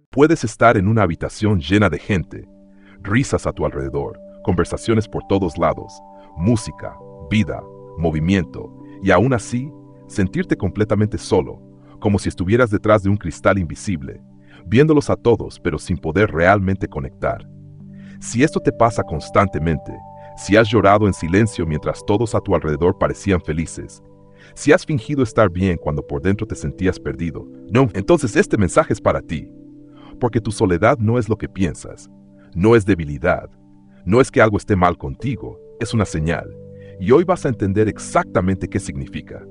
Puedes estar en una habitación llena de gente, risas a tu alrededor, conversaciones por todos lados, música, vida, movimiento, y aún así, sentirte completamente solo, como si estuvieras detrás de un cristal invisible, viéndolos a todos pero sin poder realmente conectar. Si esto te pasa constantemente, si has llorado en silencio mientras todos a tu alrededor parecían felices, si has fingido estar bien cuando por dentro te sentías perdido, no, entonces este mensaje es para ti. Porque tu soledad no es lo que piensas, no es debilidad, no es que algo esté mal contigo, es una señal, y hoy vas a entender exactamente qué significa.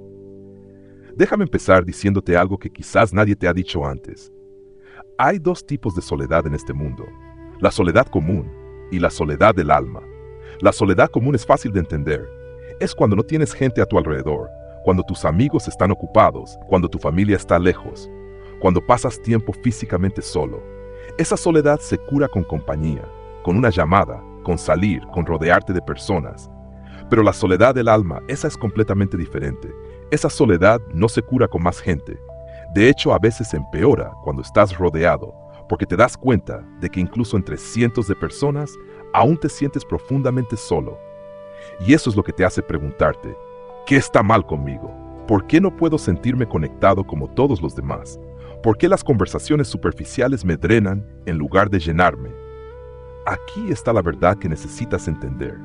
Déjame empezar diciéndote algo que quizás nadie te ha dicho antes. Hay dos tipos de soledad en este mundo, la soledad común y la soledad del alma. La soledad común es fácil de entender, es cuando no tienes gente a tu alrededor, cuando tus amigos están ocupados, cuando tu familia está lejos, cuando pasas tiempo físicamente solo. Esa soledad se cura con compañía, con una llamada, con salir, con rodearte de personas. Pero la soledad del alma, esa es completamente diferente. Esa soledad no se cura con más gente. De hecho, a veces empeora cuando estás rodeado, porque te das cuenta de que incluso entre cientos de personas, aún te sientes profundamente solo. Y eso es lo que te hace preguntarte, ¿qué está mal conmigo? ¿Por qué no puedo sentirme conectado como todos los demás? ¿Por qué las conversaciones superficiales me drenan en lugar de llenarme? Aquí está la verdad que necesitas entender.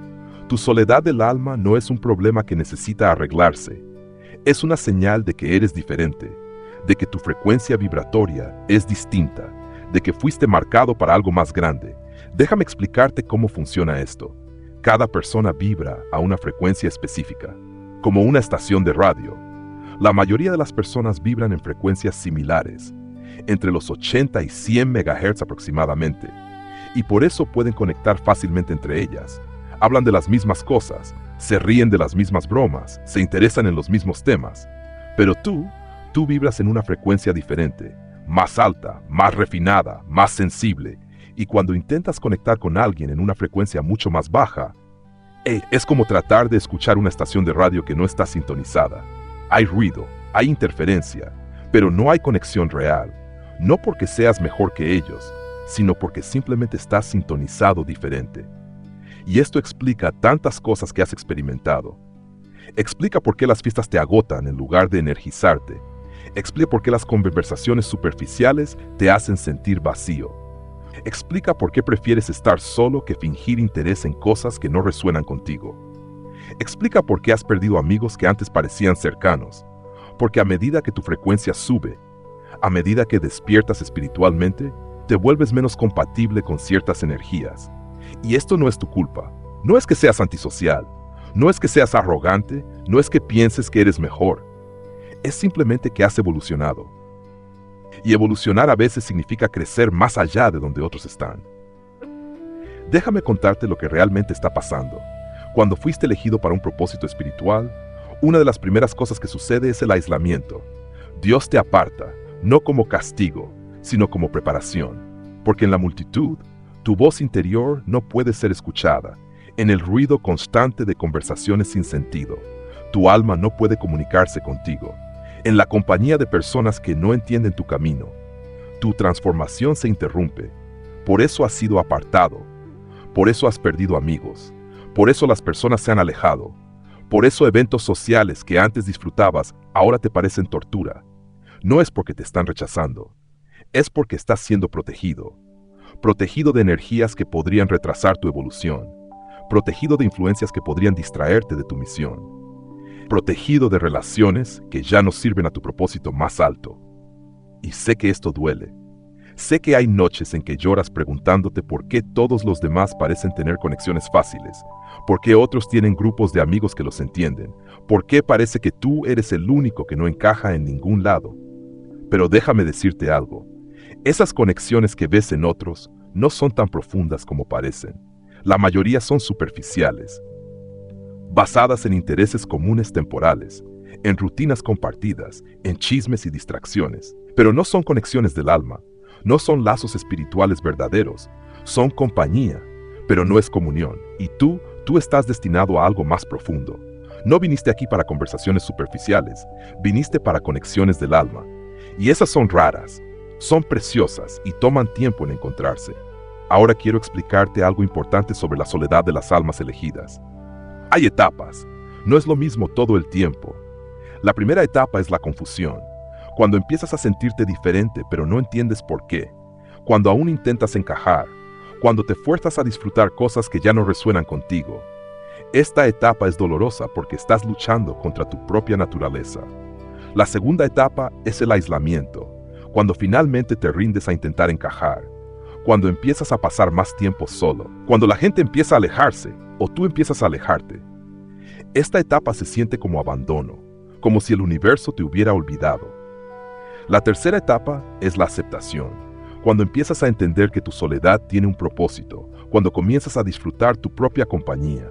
Tu soledad del alma no es un problema que necesita arreglarse. Es una señal de que eres diferente, de que tu frecuencia vibratoria es distinta, de que fuiste marcado para algo más grande. Déjame explicarte cómo funciona esto. Cada persona vibra a una frecuencia específica, como una estación de radio. La mayoría de las personas vibran en frecuencias similares, entre los 80 y 100 MHz aproximadamente, y por eso pueden conectar fácilmente entre ellas. Hablan de las mismas cosas, se ríen de las mismas bromas, se interesan en los mismos temas. Pero tú vibras en una frecuencia diferente, más alta, más refinada, más sensible, y cuando intentas conectar con alguien en una frecuencia mucho más baja, es como tratar de escuchar una estación de radio que no está sintonizada. Hay ruido, hay interferencia, pero no hay conexión real, no porque seas mejor que ellos, sino porque simplemente estás sintonizado diferente. Y esto explica tantas cosas que has experimentado. Explica por qué las fiestas te agotan en lugar de energizarte. Explica por qué las conversaciones superficiales te hacen sentir vacío. Explica por qué prefieres estar solo que fingir interés en cosas que no resuenan contigo. Explica por qué has perdido amigos que antes parecían cercanos. Porque a medida que tu frecuencia sube, a medida que despiertas espiritualmente, te vuelves menos compatible con ciertas energías. Y esto no es tu culpa. No es que seas antisocial. No es que seas arrogante. No es que pienses que eres mejor. Es simplemente que has evolucionado. Y evolucionar a veces significa crecer más allá de donde otros están. Déjame contarte lo que realmente está pasando. Cuando fuiste elegido para un propósito espiritual, una de las primeras cosas que sucede es el aislamiento. Dios te aparta, no como castigo, sino como preparación. Porque en la multitud, tu voz interior no puede ser escuchada. En el ruido constante de conversaciones sin sentido, tu alma no puede comunicarse contigo. En la compañía de personas que no entienden tu camino, tu transformación se interrumpe. Por eso has sido apartado. Por eso has perdido amigos. Por eso las personas se han alejado. Por eso eventos sociales que antes disfrutabas ahora te parecen tortura. No es porque te están rechazando. Es porque estás siendo protegido. Protegido de energías que podrían retrasar tu evolución. Protegido de influencias que podrían distraerte de tu misión. Protegido de relaciones que ya no sirven a tu propósito más alto. Y sé que esto duele. Sé que hay noches en que lloras preguntándote por qué todos los demás parecen tener conexiones fáciles, por qué otros tienen grupos de amigos que los entienden, por qué parece que tú eres el único que no encaja en ningún lado. Pero déjame decirte algo, esas conexiones que ves en otros no son tan profundas como parecen. La mayoría son superficiales, basadas en intereses comunes temporales, en rutinas compartidas, en chismes y distracciones, pero no son conexiones del alma. No son lazos espirituales verdaderos, son compañía, pero no es comunión. Y tú Tú estás destinado a algo más profundo. No viniste aquí para conversaciones superficiales, viniste para conexiones del alma. Y esas son raras, son preciosas y toman tiempo en encontrarse. Ahora quiero explicarte algo importante sobre la soledad de las almas elegidas. Hay etapas, no es lo mismo todo el tiempo. La primera etapa es la confusión, cuando empiezas a sentirte diferente pero no entiendes por qué, cuando aún intentas encajar, cuando te fuerzas a disfrutar cosas que ya no resuenan contigo. Esta etapa es dolorosa porque estás luchando contra tu propia naturaleza. La segunda etapa es el aislamiento, cuando finalmente te rindes a intentar encajar, cuando empiezas a pasar más tiempo solo, cuando la gente empieza a alejarse o tú empiezas a alejarte. Esta etapa se siente como abandono, como si el universo te hubiera olvidado. La tercera etapa es la aceptación, cuando empiezas a entender que tu soledad tiene un propósito, cuando comienzas a disfrutar tu propia compañía,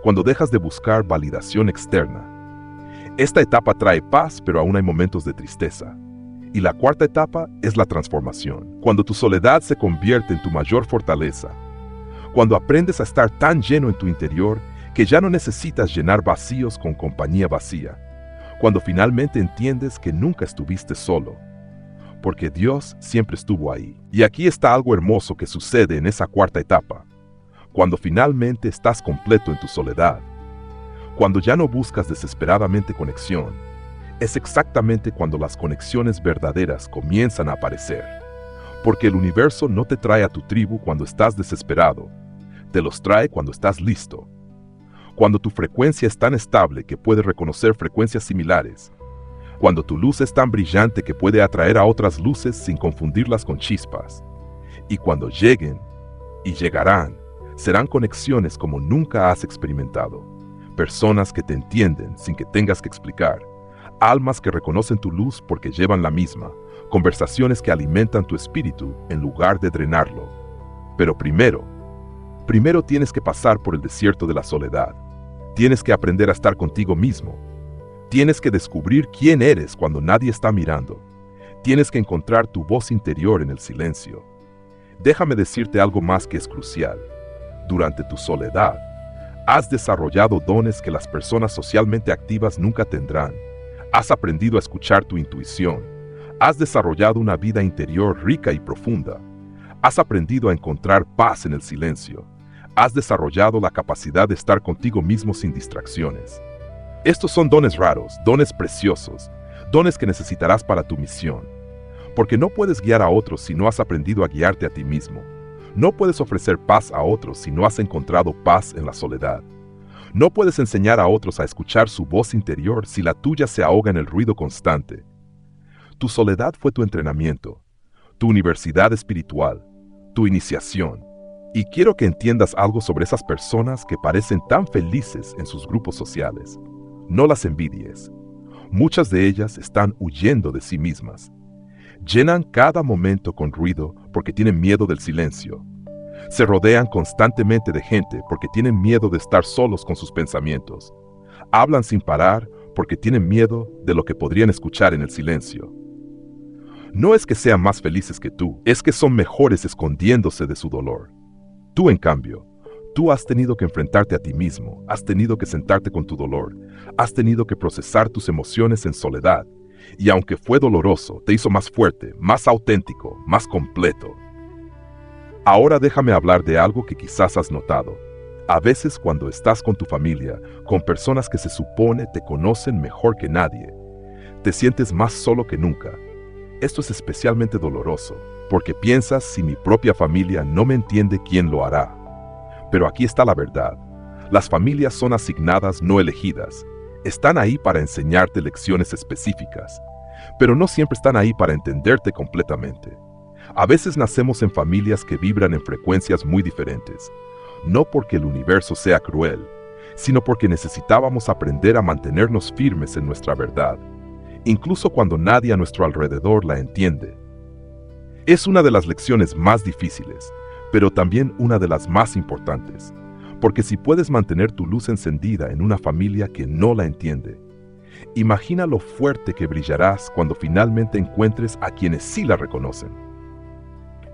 cuando dejas de buscar validación externa. Esta etapa trae paz, pero aún hay momentos de tristeza. Y la cuarta etapa es la transformación, cuando tu soledad se convierte en tu mayor fortaleza, cuando aprendes a estar tan lleno en tu interior que ya no necesitas llenar vacíos con compañía vacía, cuando finalmente entiendes que nunca estuviste solo, porque Dios siempre estuvo ahí. Y aquí está algo hermoso que sucede en esa cuarta etapa, cuando finalmente estás completo en tu soledad, cuando ya no buscas desesperadamente conexión. Es exactamente cuando las conexiones verdaderas comienzan a aparecer, porque el universo no te trae a tu tribu cuando estás desesperado, te los trae cuando estás listo, cuando tu frecuencia es tan estable que puede reconocer frecuencias similares, cuando tu luz es tan brillante que puede atraer a otras luces sin confundirlas con chispas, y cuando lleguen, y llegarán, serán conexiones como nunca has experimentado, personas que te entienden sin que tengas que explicar, almas que reconocen tu luz porque llevan la misma, conversaciones que alimentan tu espíritu en lugar de drenarlo. Pero primero tienes que pasar por el desierto de la soledad. Tienes que aprender a estar contigo mismo. Tienes que descubrir quién eres cuando nadie está mirando. Tienes que encontrar tu voz interior en el silencio. Déjame decirte algo más que es crucial. Durante tu soledad, has desarrollado dones que las personas socialmente activas nunca tendrán. Has aprendido a escuchar tu intuición. Has desarrollado una vida interior rica y profunda. Has aprendido a encontrar paz en el silencio. Has desarrollado la capacidad de estar contigo mismo sin distracciones. Estos son dones raros, dones preciosos, dones que necesitarás para tu misión. Porque no puedes guiar a otros si no has aprendido a guiarte a ti mismo. No puedes ofrecer paz a otros si no has encontrado paz en la soledad. No puedes enseñar a otros a escuchar su voz interior si la tuya se ahoga en el ruido constante. Tu soledad fue tu entrenamiento, tu universidad espiritual, tu iniciación. Y quiero que entiendas algo sobre esas personas que parecen tan felices en sus grupos sociales. No las envidies. Muchas de ellas están huyendo de sí mismas. Llenan cada momento con ruido porque tienen miedo del silencio. Se rodean constantemente de gente porque tienen miedo de estar solos con sus pensamientos. Hablan sin parar porque tienen miedo de lo que podrían escuchar en el silencio. No es que sean más felices que tú, es que son mejores escondiéndose de su dolor. Tú, en cambio, tú has tenido que enfrentarte a ti mismo, has tenido que sentarte con tu dolor, has tenido que procesar tus emociones en soledad, y aunque fue doloroso, te hizo más fuerte, más auténtico, más completo. Ahora déjame hablar de algo que quizás has notado. A veces cuando estás con tu familia, con personas que se supone te conocen mejor que nadie, te sientes más solo que nunca. Esto es especialmente doloroso, porque piensas, si mi propia familia no me entiende, ¿quién lo hará? Pero aquí está la verdad. Las familias son asignadas, no elegidas. Están ahí para enseñarte lecciones específicas, pero no siempre están ahí para entenderte completamente. A veces nacemos en familias que vibran en frecuencias muy diferentes, no porque el universo sea cruel, sino porque necesitábamos aprender a mantenernos firmes en nuestra verdad, incluso cuando nadie a nuestro alrededor la entiende. Es una de las lecciones más difíciles, pero también una de las más importantes, porque si puedes mantener tu luz encendida en una familia que no la entiende, imagina lo fuerte que brillarás cuando finalmente encuentres a quienes sí la reconocen.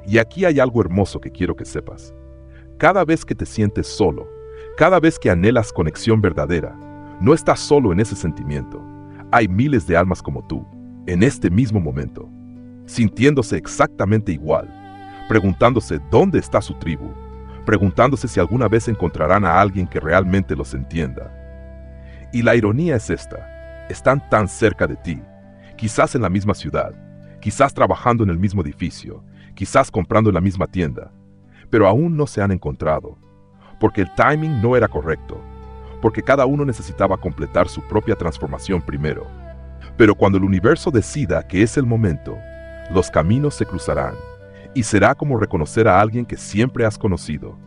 Y aquí hay algo hermoso que quiero que sepas. Cada vez que te sientes solo, Cada vez que anhelas conexión verdadera, no estás solo en ese sentimiento. Hay miles de almas como tú, en este mismo momento, sintiéndose exactamente igual, preguntándose dónde está su tribu, preguntándose si alguna vez encontrarán a alguien que realmente los entienda. Y la ironía es esta: están tan cerca de ti, quizás en la misma ciudad, quizás trabajando en el mismo edificio, quizás comprando en la misma tienda, pero aún no se han encontrado, porque el timing no era correcto, porque cada uno necesitaba completar su propia transformación primero. Pero cuando el universo decida que es el momento, los caminos se cruzarán, y será como reconocer a alguien que siempre has conocido.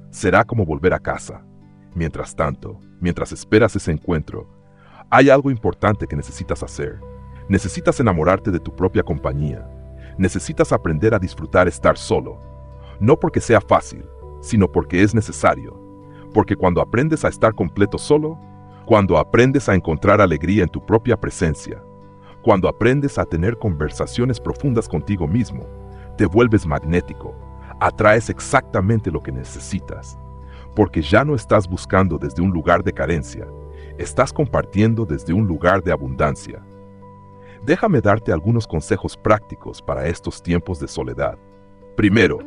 Será como volver a casa. Mientras tanto, mientras esperas ese encuentro, hay algo importante que necesitas hacer. Necesitas enamorarte de tu propia compañía. Necesitas aprender a disfrutar estar solo. No porque sea fácil, sino porque es necesario. Porque cuando aprendes a estar completo solo, cuando aprendes a encontrar alegría en tu propia presencia, cuando aprendes a tener conversaciones profundas contigo mismo, te vuelves magnético, atraes exactamente lo que necesitas. Porque ya no estás buscando desde un lugar de carencia, estás compartiendo desde un lugar de abundancia. Déjame darte algunos consejos prácticos para estos tiempos de soledad. Primero,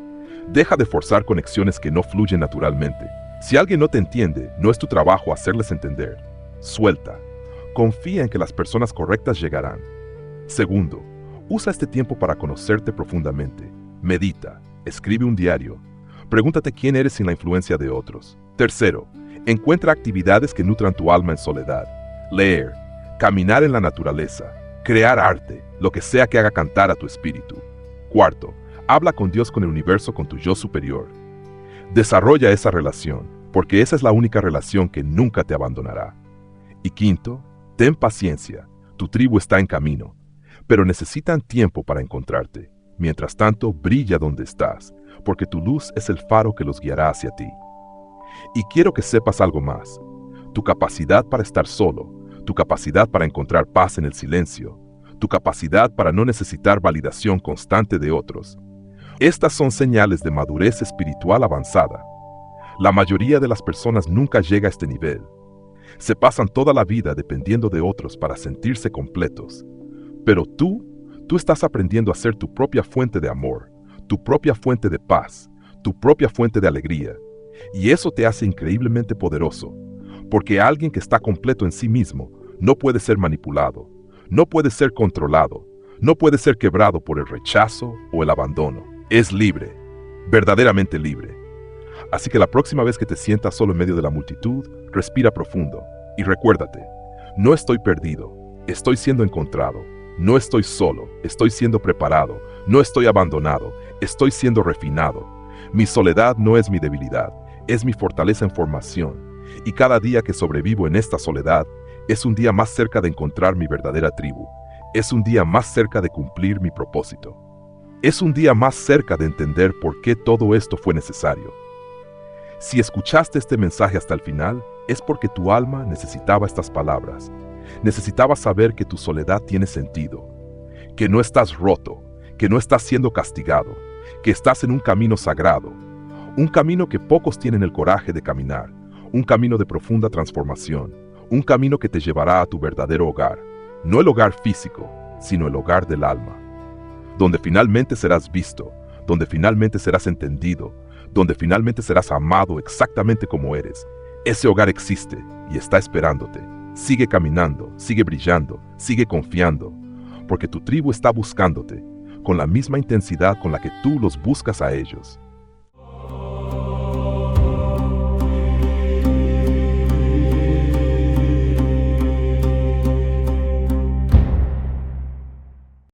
deja de forzar conexiones que no fluyen naturalmente. Si alguien no te entiende, no es tu trabajo hacerles entender. Suelta. Confía en que las personas correctas llegarán. Segundo, usa este tiempo para conocerte profundamente. Medita, escribe un diario. Pregúntate quién eres sin la influencia de otros. Tercero, encuentra actividades que nutran tu alma en soledad. Leer, caminar en la naturaleza, crear arte, lo que sea que haga cantar a tu espíritu. Cuarto, habla con Dios, con el universo, con tu yo superior. Desarrolla esa relación, porque esa es la única relación que nunca te abandonará. Y quinto, ten paciencia, tu tribu está en camino, pero necesitan tiempo para encontrarte. Mientras tanto, brilla donde estás, porque tu luz es el faro que los guiará hacia ti. Y quiero que sepas algo más. Tu capacidad para estar solo, tu capacidad para encontrar paz en el silencio, tu capacidad para no necesitar validación constante de otros. Estas son señales de madurez espiritual avanzada. La mayoría de las personas nunca llega a este nivel. Se pasan toda la vida dependiendo de otros para sentirse completos. Pero tú estás aprendiendo a ser tu propia fuente de amor, tu propia fuente de paz, tu propia fuente de alegría. Y eso te hace increíblemente poderoso, porque alguien que está completo en sí mismo no puede ser manipulado, no puede ser controlado, no puede ser quebrado por el rechazo o el abandono. Es libre, verdaderamente libre. Así que la próxima vez que te sientas solo en medio de la multitud, respira profundo y recuérdate, no estoy perdido, estoy siendo encontrado, no estoy solo, estoy siendo preparado, no estoy abandonado, estoy siendo refinado. Mi soledad no es mi debilidad, es mi fortaleza en formación, y cada día que sobrevivo en esta soledad es un día más cerca de encontrar mi verdadera tribu, es un día más cerca de cumplir mi propósito. Es un día más cerca de entender por qué todo esto fue necesario. Si escuchaste este mensaje hasta el final, es porque tu alma necesitaba estas palabras. Necesitaba saber que tu soledad tiene sentido, que no estás roto, que no estás siendo castigado, que estás en un camino sagrado, un camino que pocos tienen el coraje de caminar, un camino de profunda transformación, un camino que te llevará a tu verdadero hogar, no el hogar físico, sino el hogar del alma, donde finalmente serás visto, donde finalmente serás entendido, donde finalmente serás amado exactamente como eres. Ese hogar existe y está esperándote. Sigue caminando, sigue brillando, sigue confiando, porque tu tribu está buscándote con la misma intensidad con la que tú los buscas a ellos.